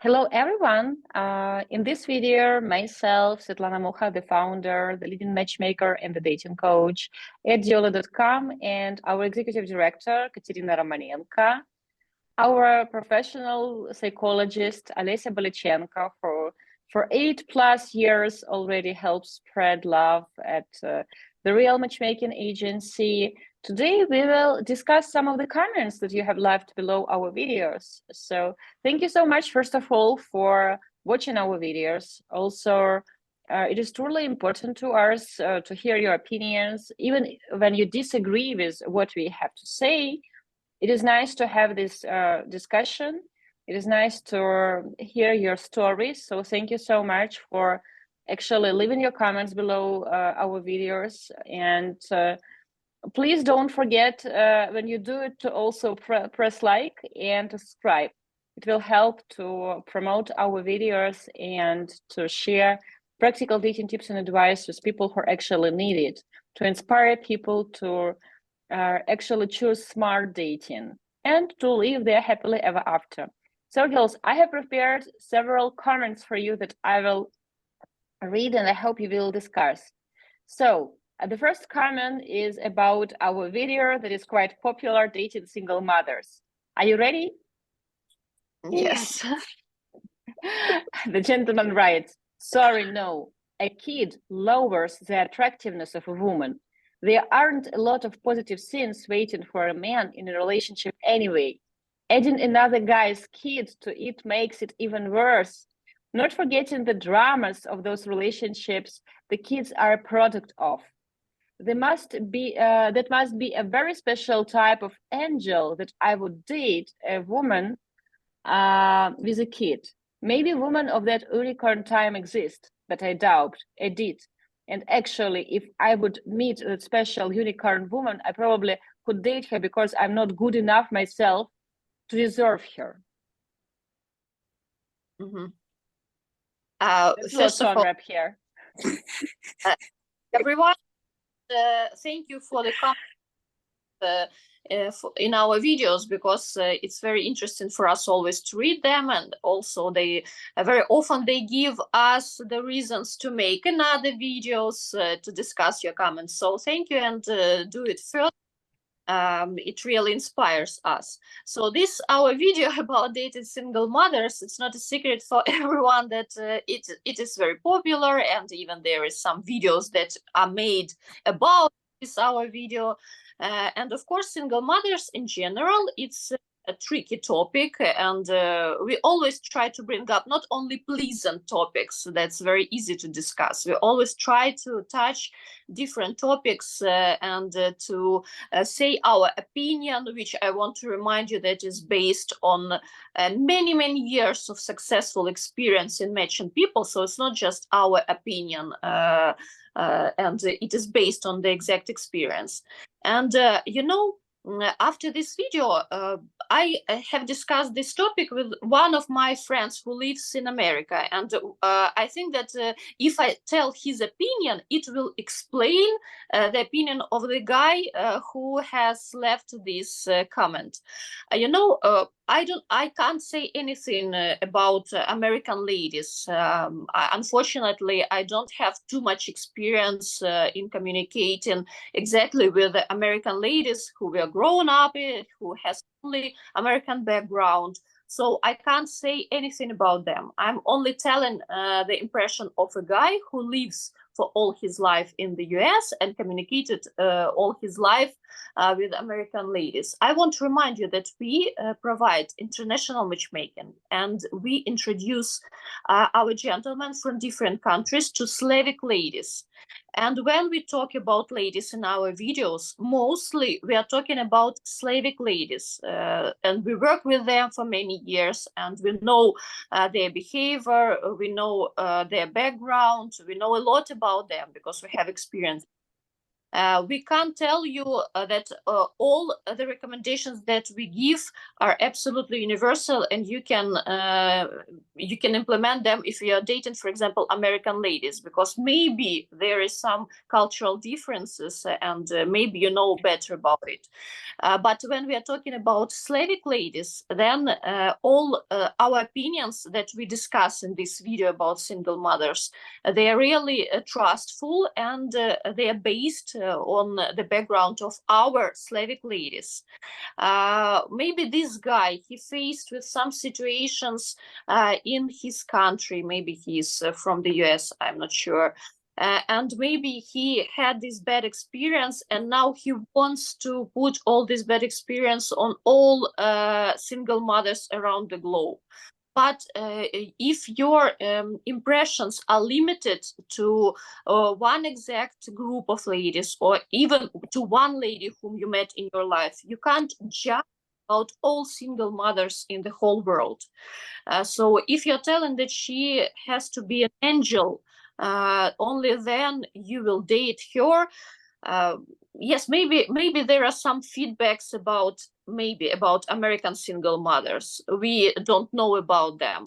Hello, everyone. In this video, myself, Svetlana Moha, the founder, the leading matchmaker and the dating coach at Diolli.com, and our executive director, Katerina Romanenko, our professional psychologist, Olesya Balichenko, for 8+ years already helps spread love at the Real Matchmaking Agency. Today, we will discuss some of the comments that you have left below our videos. So thank you so much, first of all, for watching our videos. Also, it is truly important to us to hear your opinions, even when you disagree with what we have to say. It is nice to have this discussion. It is nice to hear your stories. So thank you so much for actually leaving your comments below our videos. And please don't forget when you do it to also press like and subscribe. It will help to promote our videos and to share practical dating tips and advice with people who actually need it, to inspire people to actually choose smart dating and to live there happily ever after. So girls, I have prepared several comments for you that I will read and I hope you will discuss. So the first comment is about our video that is quite popular, dating single mothers. Are you ready? Yes. The gentleman writes, sorry, no, a kid lowers the attractiveness of a woman. There aren't a lot of positive scenes waiting for a man in a relationship anyway. Adding another guy's kid to it makes it even worse. Not forgetting the dramas of those relationships the kids are a product of. That must be a very special type of angel that I would date a woman with a kid. Maybe women of that unicorn time exist, but I doubt it did. And actually, if I would meet a special unicorn woman, I probably could date her because I'm not good enough myself to deserve her. Mm-hmm. First of all, wrap here. Everyone, thank you for the comment in our videos, because it's very interesting for us always to read them, and also they very often they give us the reasons to make another videos to discuss your comments. So thank you, and do it first. It really inspires us. So this our video about dating single mothers. It's not a secret for everyone that it is very popular, and even there is some videos that are made about this our video. And of course, single mothers in general, it's a tricky topic, and we always try to bring up not only pleasant topics that's very easy to discuss. We always try to touch different topics and to say our opinion, which I want to remind you that is based on many years of successful experience in matching people. So it's not just our opinion, and it is based on the exact experience. And after this video, I have discussed this topic with one of my friends who lives in America, and I think that if I tell his opinion, it will explain the opinion of the guy who has left this comment. I can't say anything about American ladies. Unfortunately, I don't have too much experience in communicating exactly with the American ladies who were grown up, who has only American background. So I can't say anything about them. I'm only telling the impression of a guy who lives for all his life in the US and communicated all his life with American ladies. I want to remind you that we provide international matchmaking, and we introduce our gentlemen from different countries to Slavic ladies. And when we talk about ladies in our videos, mostly we are talking about Slavic ladies, and we work with them for many years, and we know their behavior, we know their background, we know a lot about them because we have experience. We can't tell you that all the recommendations that we give are absolutely universal, and you can implement them if you are dating, for example, American ladies, because maybe there is some cultural differences, and maybe you know better about it. But when we are talking about Slavic ladies, then all our opinions that we discuss in this video about single mothers, they are really trustful, and they are based on the background of our Slavic ladies. Maybe this guy, he faced with some situations in his country. Maybe he's from the US, I'm not sure. And maybe he had this bad experience, and now he wants to put all this bad experience on all single mothers around the globe. But if your impressions are limited to one exact group of ladies, or even to one lady whom you met in your life, you can't judge about all single mothers in the whole world. So if you're telling that she has to be an angel, only then you will date her. Yes, maybe there are some feedbacks about American single mothers. We don't know about them.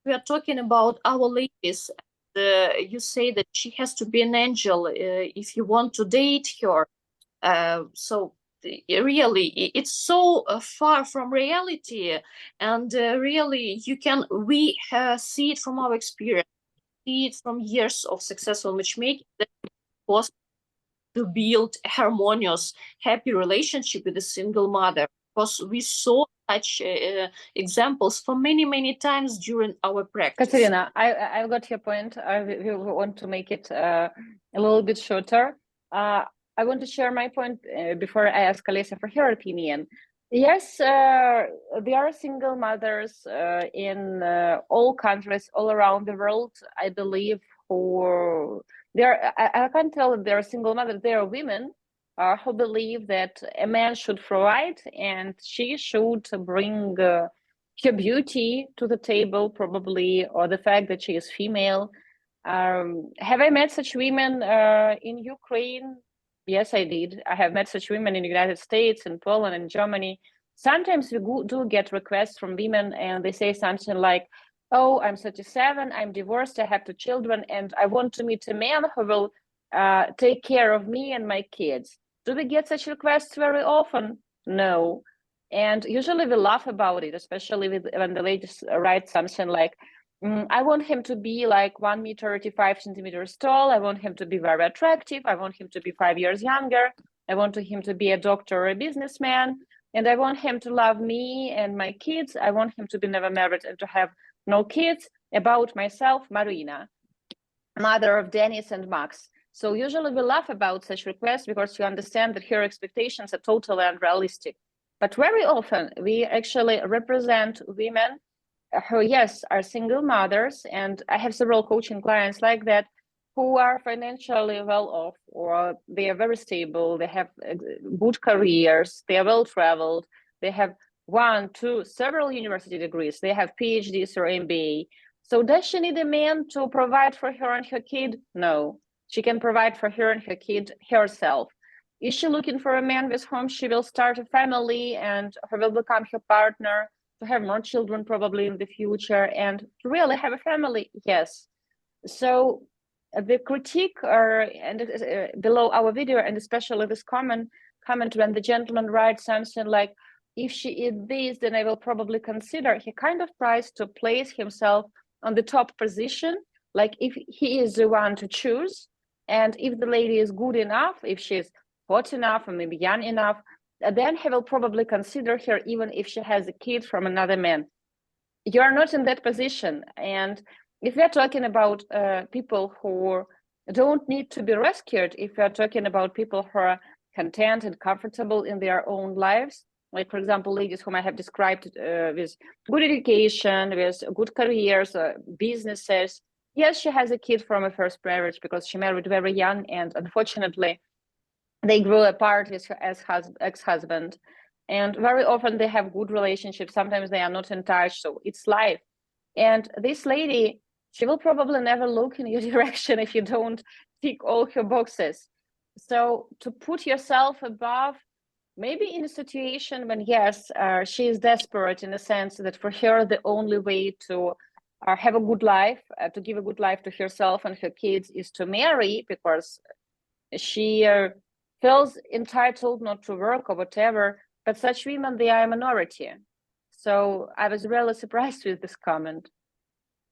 We are talking about our ladies. You say that she has to be an angel if you want to date her. So really, it's so far from reality, and really, we see it from our experience, see it from years of successful matchmaking, that it was to build a harmonious, happy relationship with a single mother, because we saw such examples for many times during our practice. Katerina, I got your point. We want to make it a little bit shorter. I want to share my point before I ask Alessia for her opinion. Yes, there are single mothers in all countries all around the world, I believe, who I can't tell if they're single mothers. They are women who believe that a man should provide and she should bring her beauty to the table, probably, or the fact that she is female. Have I met such women in Ukraine? Yes, I did. I have met such women in the United States, in Poland, and Germany. Sometimes we do get requests from women, and they say something like, "Oh, I'm 37, I'm divorced, I have 2 children, and I want to meet a man who will take care of me and my kids." Do we get such requests very often? No. And usually we laugh about it, especially when the ladies write something like, I want him to be like 1 meter 85 centimeters tall. I want him to be very attractive. I want him to be 5 years younger. I want him to be a doctor or a businessman. And I want him to love me and my kids. I want him to be never married and to have no kids. About myself, Marina, mother of Dennis and Max. So usually we laugh about such requests because you understand that her expectations are totally unrealistic. But very often we actually represent women who, yes, are single mothers, and I have several coaching clients like that who are financially well off, or they are very stable, they have good careers, they are well traveled, they have 1, 2, several university degrees, they have PhDs or MBA. So does she need a man to provide for her and her kid? No, she can provide for her and her kid herself. Is she looking for a man with whom she will start a family and who will become her partner, to have more children probably in the future and to really have a family? Yes. So the critique below our video, and especially this comment when the gentleman writes something like, if she is this, then I will probably consider, he kind of tries to place himself on the top position, like if he is the one to choose, and if the lady is good enough, if she's hot enough or maybe young enough, then he will probably consider her even if she has a kid from another man. You are not in that position. And if we are talking about people who don't need to be rescued, if we are talking about people who are content and comfortable in their own lives, like, for example, ladies whom I have described with good education, with good careers, businesses. Yes, she has a kid from a first marriage because she married very young, and unfortunately, they grew apart with her ex-husband, and very often they have good relationships. Sometimes they are not in touch, so it's life. And this lady, she will probably never look in your direction if you don't tick all her boxes. So to put yourself above, maybe in a situation when, yes, she is desperate in the sense that for her, the only way to have a good life, to give a good life to herself and her kids is to marry, because she feels entitled not to work or whatever. But such women, they are a minority. So I was really surprised with this comment.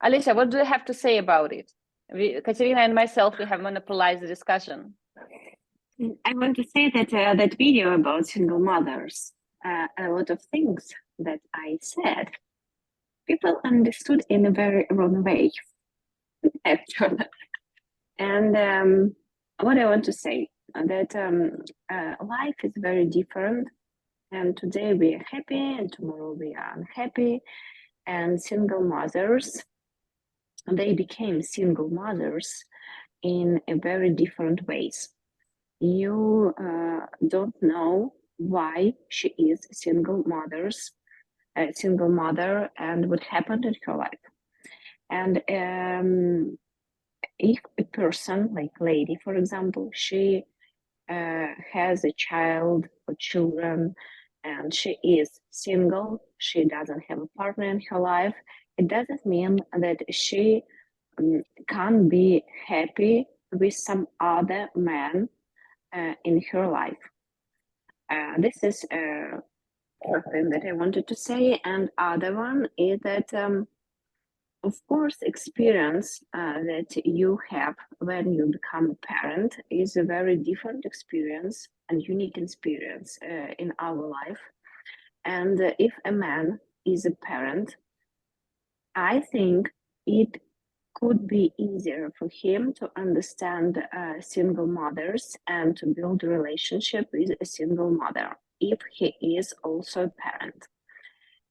Alicia, what do you have to say about it? Katerina and myself, we have monopolized the discussion. I want to say that that video about single mothers, a lot of things that I said, people understood in a very wrong way, actually. And what I want to say, that life is very different, and today we are happy, and tomorrow we are unhappy. And single mothers, they became single mothers in a very different ways. You don't know why she is a single mother, and what happened in her life. And if a person, like lady, for example, she has a child or children, and she is single, she doesn't have a partner in her life, it doesn't mean that she can't be happy with some other man in her life. This is thing that I wanted to say. And other one is that, of course, experience that you have when you become a parent is a very different experience and unique experience in our life. And if a man is a parent, I think it could be easier for him to understand single mothers and to build a relationship with a single mother if he is also a parent.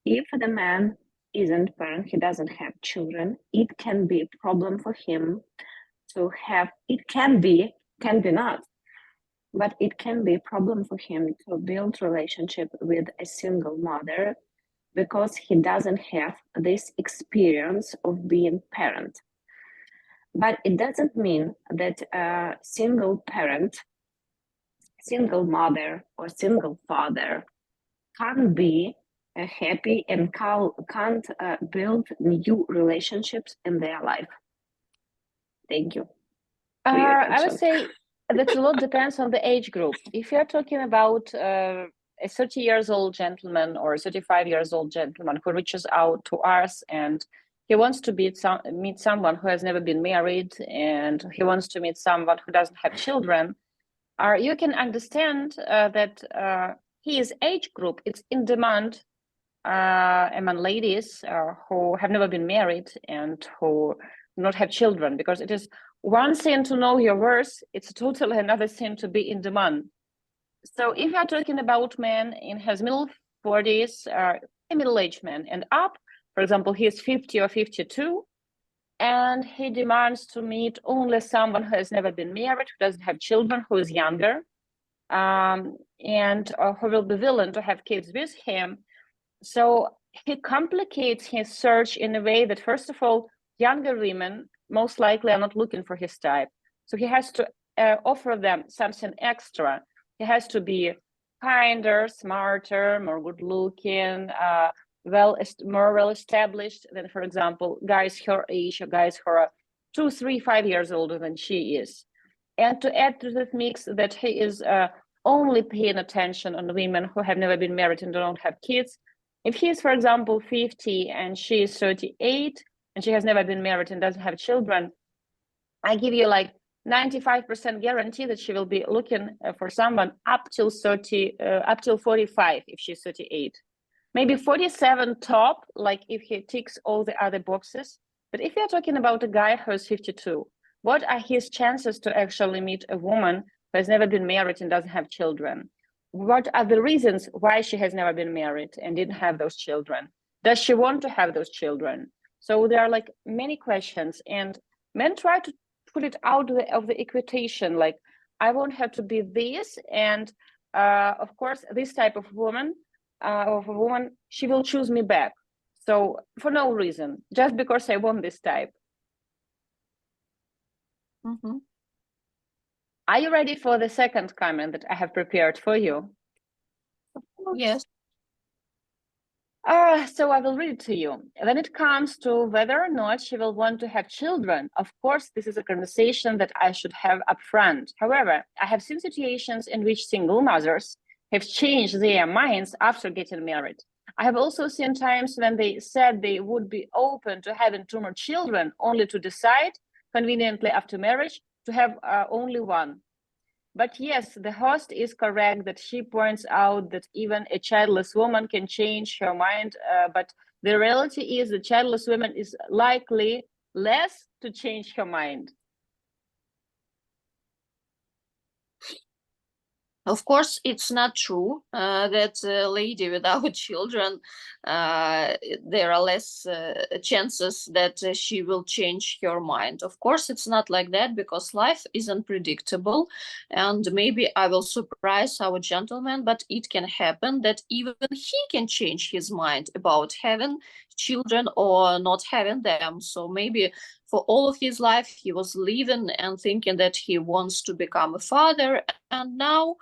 If the man isn't a parent, he doesn't have children, it can be a problem for him to have, it can be not, but it can be a problem for him to build relationship with a single mother because he doesn't have this experience of being parent. But it doesn't mean that a single parent, single mother, or single father can't be happy and can't build new relationships in their life. Thank you. I would say that a lot depends on the age group. If you're talking about a 30 years old gentleman or a 35 years old gentleman who reaches out to us and he wants to meet someone who has never been married, and he wants to meet someone who doesn't have children, you can understand that his age group is in demand among ladies who have never been married and who do not have children, because it is one thing to know your worth, it's totally another thing to be in demand. So if you're talking about men in his middle 40s, a middle-aged man and up, for example, he's 50 or 52, and he demands to meet only someone who has never been married, who doesn't have children, who is younger, and who will be willing to have kids with him. So he complicates his search in a way that, first of all, younger women most likely are not looking for his type. So he has to offer them something extra. He has to be kinder, smarter, more good-looking, more well-established than, for example, guys her age or guys who are 2, 3, 5 years older than she is. And to add to that mix that he is only paying attention on women who have never been married and don't have kids. If he is, for example, 50 and she is 38 and she has never been married and doesn't have children, I give you like 95% guarantee that she will be looking for someone up till 45 if she's 38. Maybe 47 top, like if he ticks all the other boxes. But if you're talking about a guy who's 52, what are his chances to actually meet a woman who has never been married and doesn't have children? What are the reasons why she has never been married and didn't have those children? Does she want to have those children? So there are like many questions, and men try to put it out of the equation, like I won't have to be this, and of course this type of woman, she will choose me back. So for no reason, just because I want this type. Mm-hmm. Are you ready for the second comment that I have prepared for you? Yes. So I will read it to you. When it comes to whether or not she will want to have children, of course, this is a conversation that I should have upfront. However, I have seen situations in which single mothers have changed their minds after getting married. I have also seen times when they said they would be open to having 2 more children, only to decide conveniently after marriage to have only one. But yes, the host is correct that she points out that even a childless woman can change her mind. But the reality is the childless woman is likely less to change her mind. Of course, it's not true that a lady without children, there are less chances that she will change her mind. Of course, it's not like that, because life is unpredictable. And maybe I will surprise our gentleman, but it can happen that even he can change his mind about having children or not having them. So maybe for all of his life, he was living and thinking that he wants to become a father. And now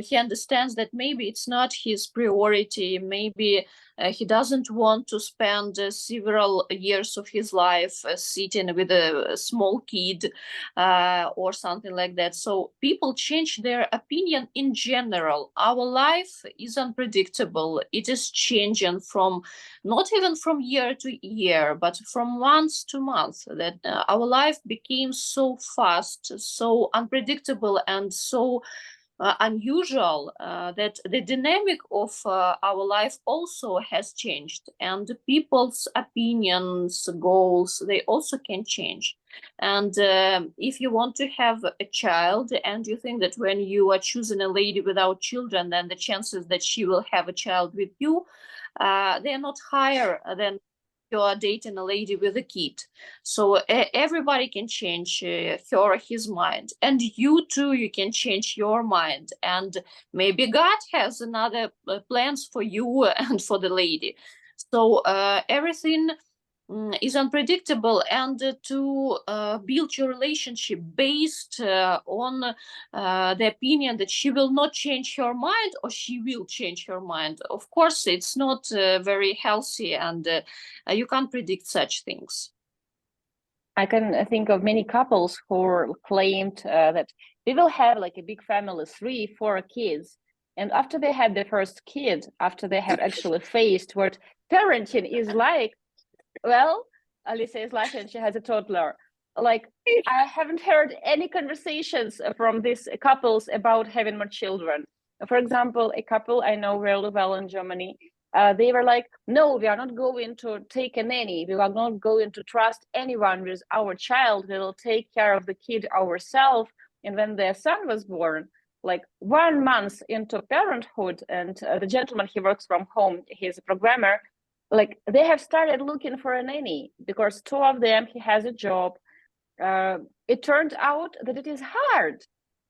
he understands that maybe it's not his priority. Maybe he doesn't want to spend several years of his life sitting with a small kid or something like that. So people change their opinion in general. Our life is unpredictable. It is changing from not even from year to year, but from month to month. That our life became so fast, so unpredictable, and so unusual that the dynamic of our life also has changed, and people's opinions, goals, they also can change. And if you want to have a child and you think that when you are choosing a lady without children, then the chances that she will have a child with you, they are not higher than you are dating a lady with a kid. So everybody can change her or his mind, and you too, you can change your mind, and maybe God has another plans for you and for the lady. So everything is unpredictable, and to build your relationship based on the opinion that she will not change her mind or she will change her mind, of course it's not very healthy, and you can't predict such things. I can think of many couples who claimed that they will have like a big family, 3, 4 kids. And after they had their first kid, after they have actually faced what parenting is like, well, Alisa is like, and she has a toddler. Like, I haven't heard any conversations from these couples about having more children. For example, a couple I know really well in Germany, they were like, no, we are not going to take a nanny. We are not going to trust anyone with our child. We will take care of the kid ourselves. And when their son was born, like 1 month into parenthood, and the gentleman, he works from home, he's a programmer, like they have started looking for a nanny because 2 of them, he has a job. It turned out that it is hard.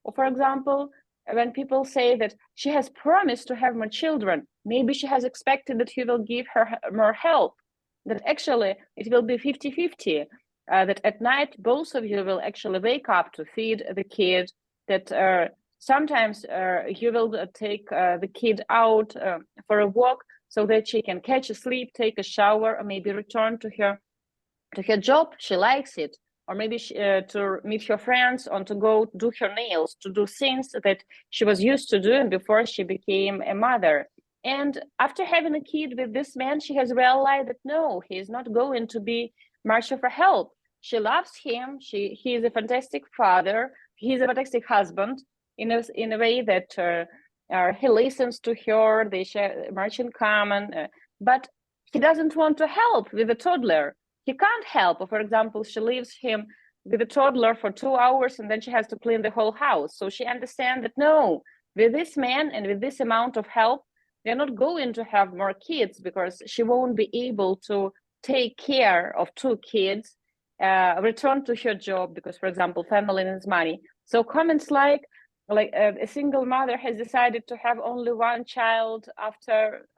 Or for example, when people say that she has promised to have more children, maybe she has expected that he will give her more help, that actually it will be 50-50, that at night both of you will actually wake up to feed the kid, that sometimes you will take the kid out for a walk so that she can catch a sleep, take a shower, or maybe return to her job. She likes it. Or maybe to meet her friends, or to go do her nails, to do things that she was used to doing before she became a mother. And after having a kid with this man, she has realized that no, he is not going to be much of a help. She loves him. He is a fantastic father. He is a fantastic husband in a way that he listens to her. They share much in common, but he doesn't want to help with a toddler. He can't help. For example, she leaves him with a toddler for 2 hours and then she has to clean the whole house. So she understands that no, with this man and with this amount of help, they're not going to have more kids because she won't be able to take care of 2 kids, return to her job because, for example, family needs money. So comments like a single mother has decided to have only 1 child after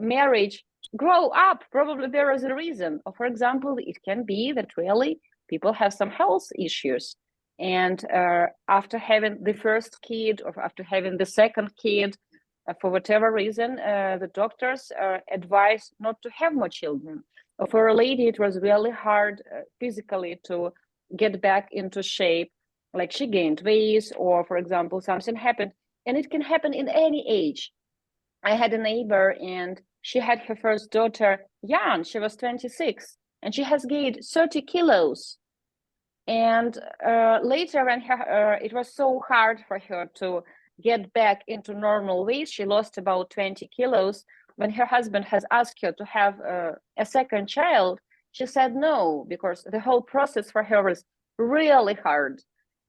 marriage, grow up. Probably there is a reason. Or for example, it can be that really people have some health issues. And after having the first kid or after having the second kid, for whatever reason, the doctors advise not to have more children. For a lady, it was really hard physically to get back into shape, like she gained weight, or for example, something happened, and it can happen in any age. I had a neighbor and she had her first daughter young, she was 26, and she has gained 30 kilos. And later, when it was so hard for her to get back into normal weight, she lost about 20 kilos. When her husband has asked her to have a second child, she said no, because the whole process for her was really hard.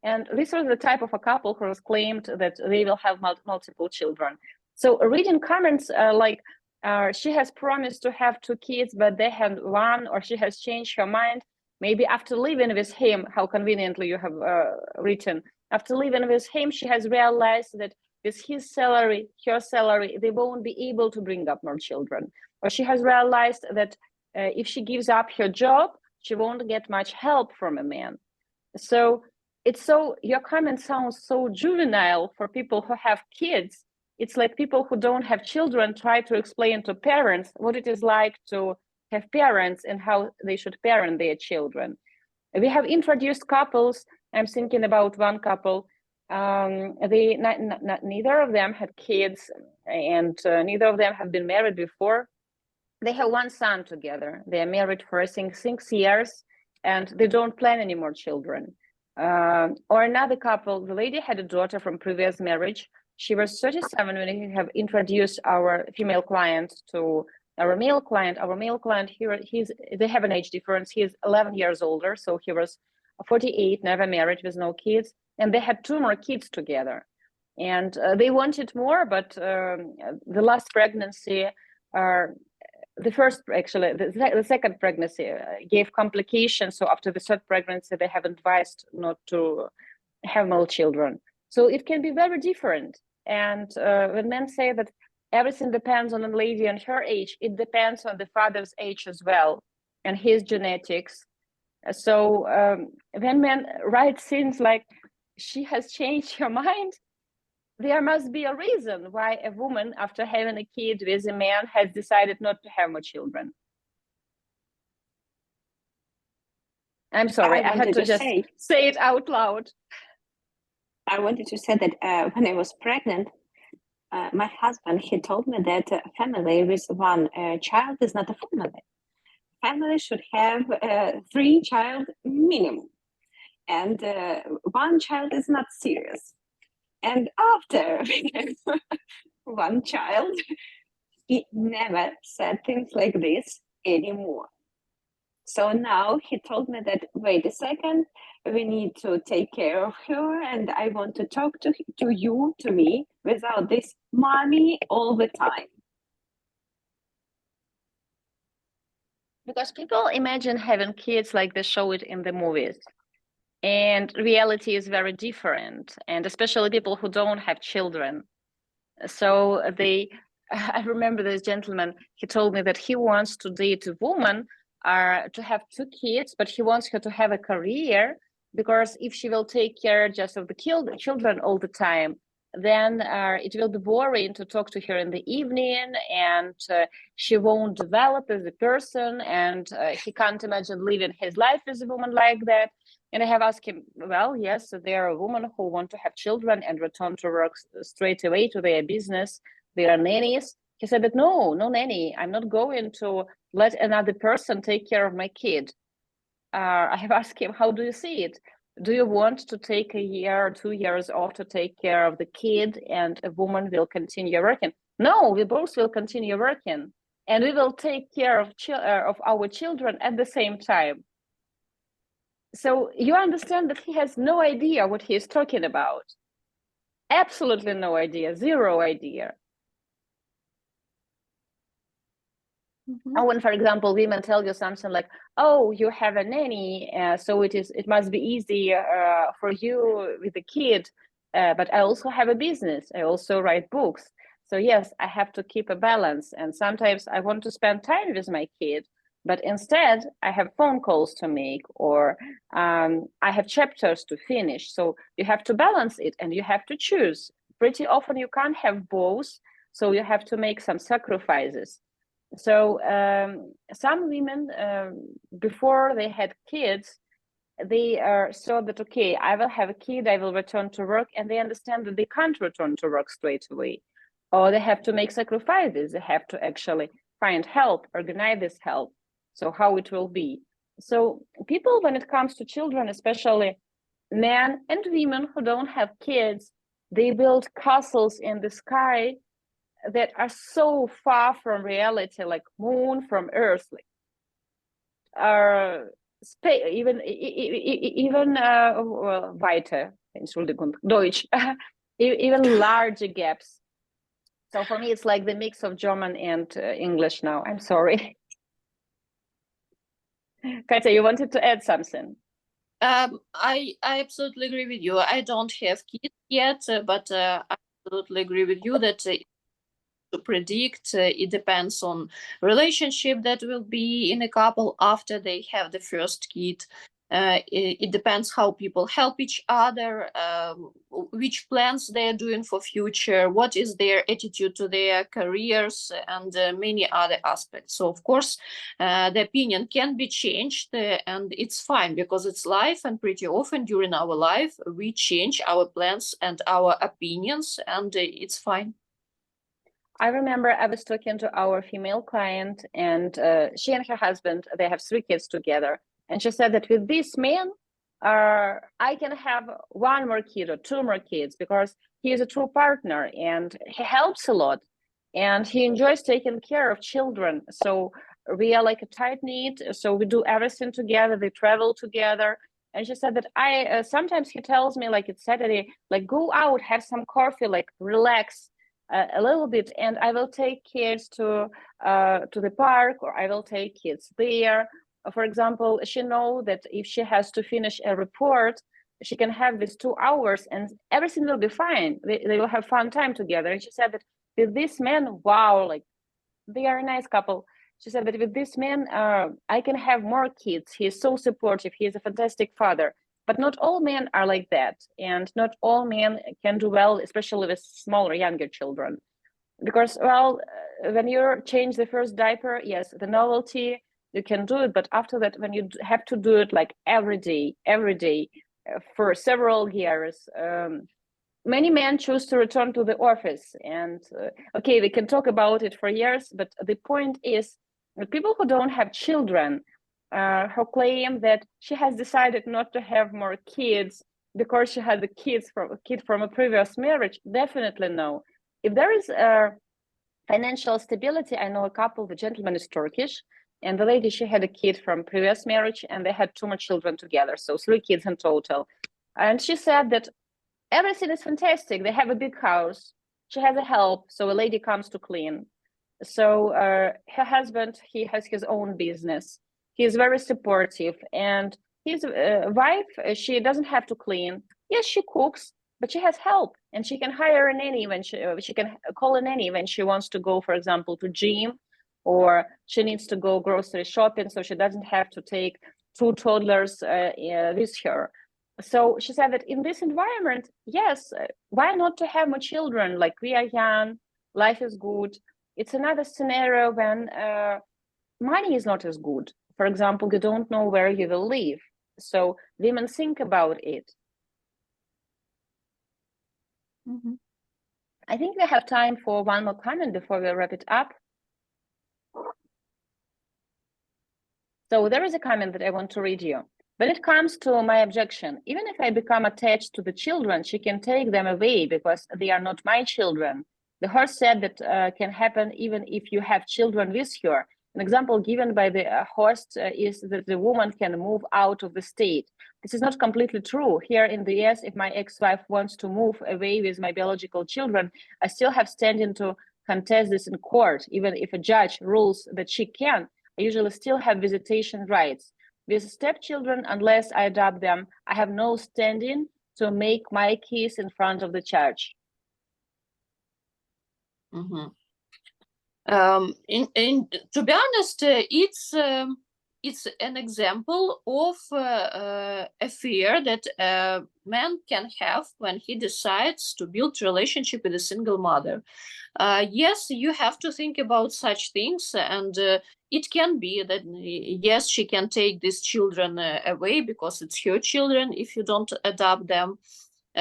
And this was the type of a couple who has claimed that they will have multiple children. So reading comments like, she has promised to have 2 kids, but they had 1, or she has changed her mind. Maybe after living with him, how conveniently you have written, after living with him, she has realized that with his salary, her salary, they won't be able to bring up more children. Or she has realized that if she gives up her job, she won't get much help from a man. So your comment sounds so juvenile for people who have kids. It's like people who don't have children try to explain to parents what it is like to have parents and how they should parent their children. We have introduced couples. I'm thinking about one couple. Neither of them had kids, and neither of them have been married before. They have 1 son together. They are married for, I think, 6 years, and they don't plan any more children. Or another couple, the lady had a daughter from previous marriage. She was 37 when we have introduced our female client to our male client. Our male client here, they have an age difference. He is 11 years older, so he was 48, never married, with no kids, and they had 2 more kids together. And they wanted more, but the last pregnancy, the second pregnancy gave complications. So after the 3rd pregnancy, they have advised not to have more children. So it can be very different. And when men say that everything depends on a lady and her age, it depends on the father's age as well and his genetics. So when men write things like, she has changed her mind, there must be a reason why a woman, after having a kid with a man, has decided not to have more children. I'm sorry, I had to just say it out loud. I wanted to say that when I was pregnant, my husband, he told me that a family with 1 child is not a family. Family should have 3 child minimum, and 1 child is not serious. And after we have 1 child, he never said things like this anymore. So now he told me that, wait a second, we need to take care of her, and I want to talk to me, without this mommy all the time. Because people imagine having kids like they show it in the movies. And reality is very different, and especially people who don't have children. So I remember this gentleman, he told me that he wants to date a woman to have 2 kids, but he wants her to have a career, because if she will take care just of the children all the time, then it will be boring to talk to her in the evening, and she won't develop as a person, and he can't imagine living his life as a woman like that. And I have asked him, well, yes, there are women who want to have children and return to work straight away to their business. There are nannies. He said that no nanny. I'm not going to let another person take care of my kid. I have asked him, how do you see it? Do you want to take a year or 2 years off to take care of the kid, and a woman will continue working? No, we both will continue working, and we will take care of our children at the same time. So you understand that he has no idea what he is talking about. Absolutely no idea, 0 idea. When, for example, women tell you something like, oh, you have a nanny, so it must be easy for you with a kid, but I also have a business, I also write books. So yes, I have to keep a balance, and sometimes I want to spend time with my kid. But instead, I have phone calls to make, or I have chapters to finish. So you have to balance it and you have to choose. Pretty often you can't have both, so you have to make some sacrifices. So some women, before they had kids, they saw that, okay, I will have a kid, I will return to work, and they understand that they can't return to work straight away, or they have to make sacrifices. They have to actually find help, organize this help. So how it will be. So people, when it comes to children, especially men and women who don't have kids, they build castles in the sky that are so far from reality, like moon from Earth, like even weiter, Entschuldigung, Deutsch, even larger gaps. So for me, it's like the mix of German and English now. I'm sorry. Katya, you wanted to add something? I absolutely agree with you. I don't have kids yet, but I absolutely agree with you that to predict, it depends on relationship that will be in a couple after they have the first kid. It depends how people help each other, which plans they are doing for future, what is their attitude to their careers, and many other aspects. So of course, the opinion can be changed, and it's fine because it's life, and pretty often during our life we change our plans and our opinions, and it's fine. I remember I was talking to our female client, and she and her husband, they have 3 kids together. And she said that with this man, I can have 1 more kid or 2 more kids because he is a true partner and he helps a lot and he enjoys taking care of children. So we are like a tight knit. So we do everything together. They travel together. And she said that I sometimes he tells me, like, it's Saturday, like, go out, have some coffee, like relax a little bit, and I will take kids to the park, or I will take kids there. For example, she knows that if she has to finish a report, she can have these 2 hours and everything will be fine. They will have fun time together. And she said that with this man, wow, like they are a nice couple. She said that with this man, I can have more kids. He is so supportive. He is a fantastic father. But not all men are like that. And not all men can do well, especially with smaller, younger children. Because, well, when you change the first diaper, yes, the novelty, you can do it. But after that, when you have to do it like every day, for several years, many men choose to return to the office. And okay, we can talk about it for years, but the point is that people who don't have children, who claim that she has decided not to have more kids because she had a kid from a previous marriage, definitely no. If there is financial stability, I know a couple, the gentleman is Turkish, and the lady, she had a kid from previous marriage, and they had 2 more children together, so 3 kids in total. And she said that everything is fantastic. They have a big house. She has a help, so a lady comes to clean. So her husband, he has his own business. He is very supportive, and his wife, she doesn't have to clean. Yes, she cooks, but she has help, and she can hire a nanny when she can call a nanny when she wants to go, for example, to gym, or she needs to go grocery shopping, so she doesn't have to take 2 toddlers with her. So she said that in this environment, yes, why not to have more children? Like, we are young, life is good. It's another scenario when money is not as good. For example, you don't know where you will live. So women think about it. Mm-hmm. I think we have time for 1 more comment before we wrap it up. So there is a comment that I want to read you. When it comes to my objection, even if I become attached to the children, she can take them away because they are not my children. The horse said that can happen even if you have children with her. An example given by the host is that the woman can move out of the state. This is not completely true. Here in the US, if my ex-wife wants to move away with my biological children, I still have standing to contest this in court. Even if a judge rules that she can, I usually still have visitation rights. With stepchildren, unless I adopt them, I have no standing to make my case in front of the judge. Mm-hmm. To be honest, it's an example of a fear that a man can have when he decides to build relationship with a single mother. Yes, you have to think about such things, and it can be that yes, she can take these children away because it's her children if you don't adopt them.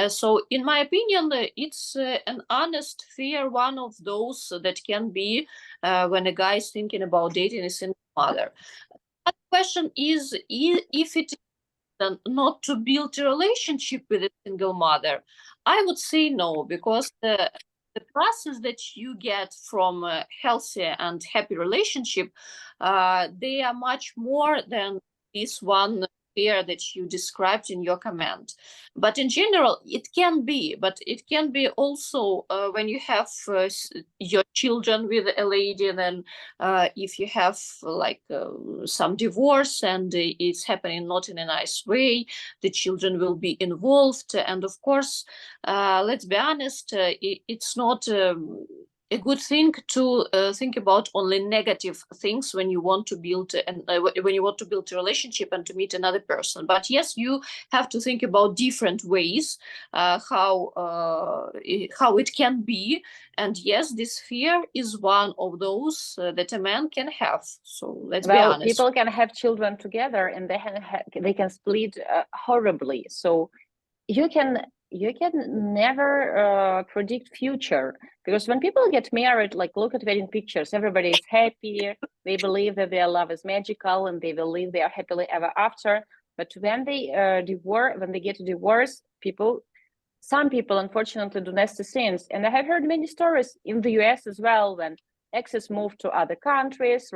So, in my opinion, it's an honest fear, one of those that can be when a guy is thinking about dating a single mother. But the question is if it is not to build a relationship with a single mother. I would say no, because the process that you get from a healthy and happy relationship, they are much more than this one fear that you described in your comment. But in general, it can be, but it can be also when you have your children with a lady, then if you have like some divorce and it's happening not in a nice way, the children will be involved. And of course, let's be honest, it's not a good thing to think about only negative things when you want to build when you want to build a relationship and to meet another person. But yes, you have to think about different ways how it can be. And yes, this fear is one of those that a man can have. So let's be honest. People can have children together and they can split horribly. So you can never predict future, because when people get married, like look at wedding pictures, everybody is happy, they believe that their love is magical and they will live there happily ever after. But when they get a divorce, some people unfortunately do nasty things. And I have heard many stories in the US as well, when exes moved to other countries,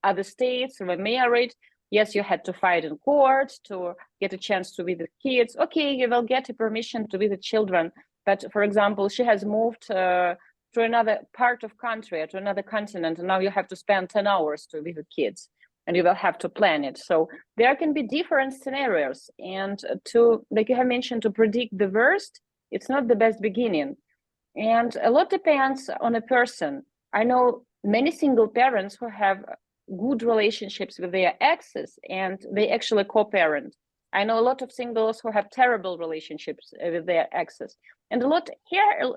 other states, were married. Yes, you had to fight in court to get a chance to visit kids. Okay, you will get a permission to visit children. But for example, she has moved to another part of country, to another continent, and now you have to spend 10 hours to visit kids, and you will have to plan it. So there can be different scenarios. And like you have mentioned, to predict the worst, it's not the best beginning. And a lot depends on a person. I know many single parents who have good relationships with their exes and they actually co-parent. I know a lot of singles who have terrible relationships with their exes. And a lot here,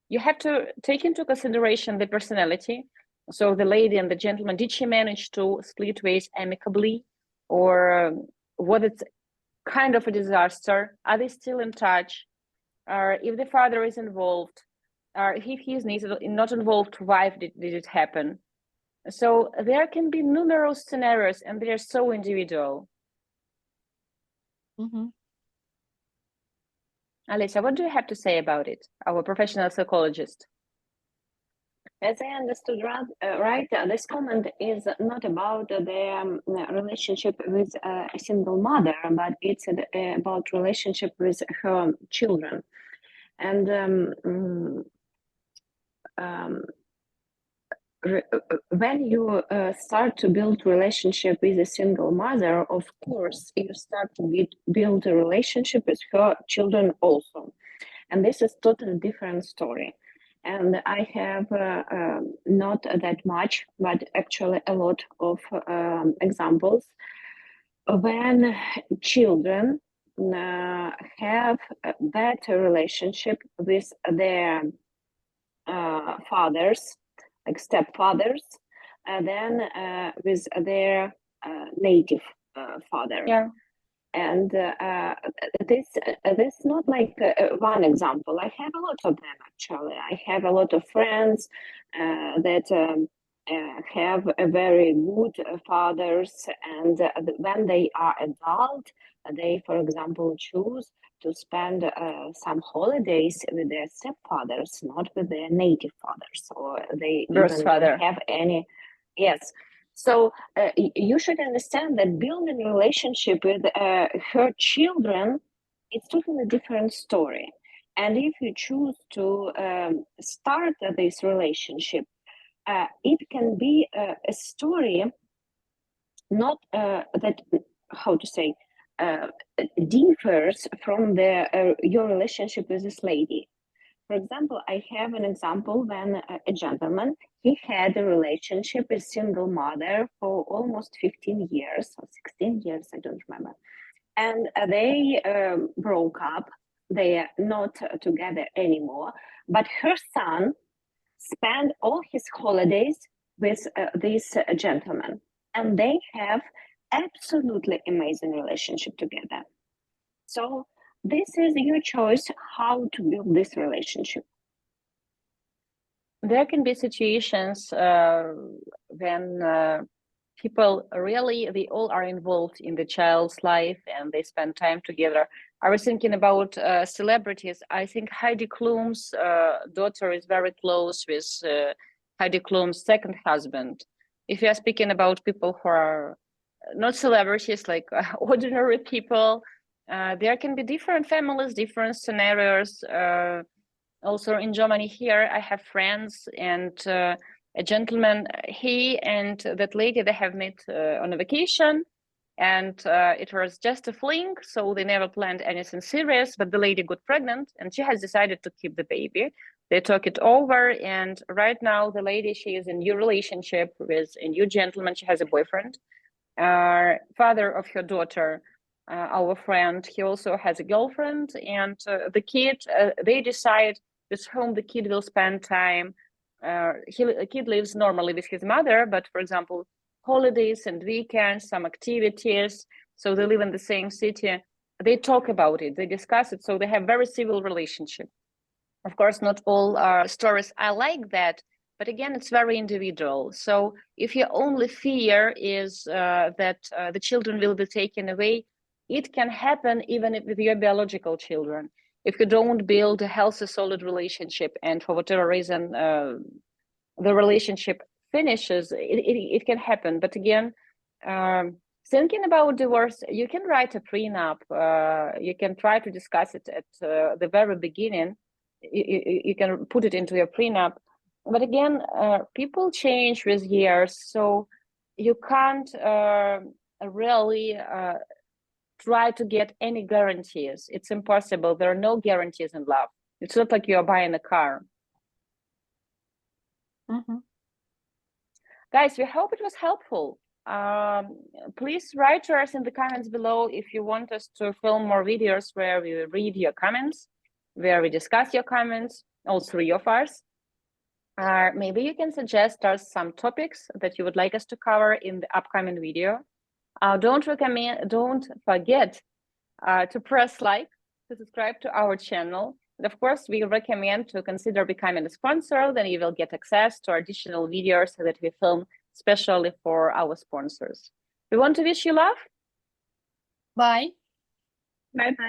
you have to take into consideration the personality. So the lady and the gentleman, did she manage to split ways amicably, or was it kind of a disaster? Are they still in touch? Or if the father is involved, or if he is not involved, why did it happen? So there can be numerous scenarios, and they are so individual. Mm-hmm. Alicia, what do you have to say about it, our professional psychologist? As I understood right, this comment is not about the relationship with a single mother, but it's about relationship with her children. And when you start to build relationship with a single mother, of course, you start to build a relationship with her children also. And this is totally different story. And I have not that much, but actually a lot of examples when children have a better relationship with their fathers, like stepfathers, than with their native father. Yeah. And this not like one example. I have a lot of them actually. I have a lot of friends that have a very good fathers, and when they are adult, they, for example, choose to spend some holidays with their stepfathers, not with their native fathers, or they even don't have any. Yes. So you should understand that building a relationship with her children, it's totally different story. And if you choose to start this relationship, it can be a story not that, how to say, differs from your relationship with this lady. For example, I have an example when a gentleman, he had a relationship with single mother for almost 15 years or 16 years, I don't remember. And they broke up. They are not together anymore. But her son spent all his holidays with this gentleman. And they have absolutely amazing relationship together. So this is your choice how to build this relationship. There can be situations when people really, they all are involved in the child's life and they spend time together. I was thinking about celebrities. I think Heidi Klum's daughter is very close with Heidi Klum's second husband. If you are speaking about people who are not celebrities, like ordinary people, there can be different families, different scenarios. Also in Germany here, I have friends and a gentleman, he and that lady, they have met on a vacation, and it was just a fling, so they never planned anything serious, but the lady got pregnant and she has decided to keep the baby. They talk it over, and right now the lady, she is in a new relationship with a new gentleman. She has a boyfriend. Father of her daughter, our friend, he also has a girlfriend, and the kid, they decide with whom the kid will spend time. The kid lives normally with his mother, but for example, holidays and weekends, some activities, so they live in the same city. They talk about it, they discuss it, so they have very civil relationship. Of course, not all stories are like that, but again, it's very individual. So if your only fear is that the children will be taken away, it can happen even with your biological children. If you don't build a healthy, solid relationship, and for whatever reason the relationship finishes, it can happen. But again, thinking about divorce, you can write a prenup. You can try to discuss it at the very beginning. You can put it into your prenup. But again, people change with years, so you can't really try to get any guarantees. It's impossible. There are no guarantees in love. It's not like you're buying a car. Mhm. Guys, we hope it was helpful. Please write to us in the comments below if you want us to film more videos where we read your comments, where we discuss your comments, all three of us. Maybe you can suggest us some topics that you would like us to cover in the upcoming video. Don't forget to press like, to subscribe to our channel. And of course, we recommend to consider becoming a sponsor, then you will get access to additional videos that we film especially for our sponsors. We want to wish you love. Bye. Bye-bye.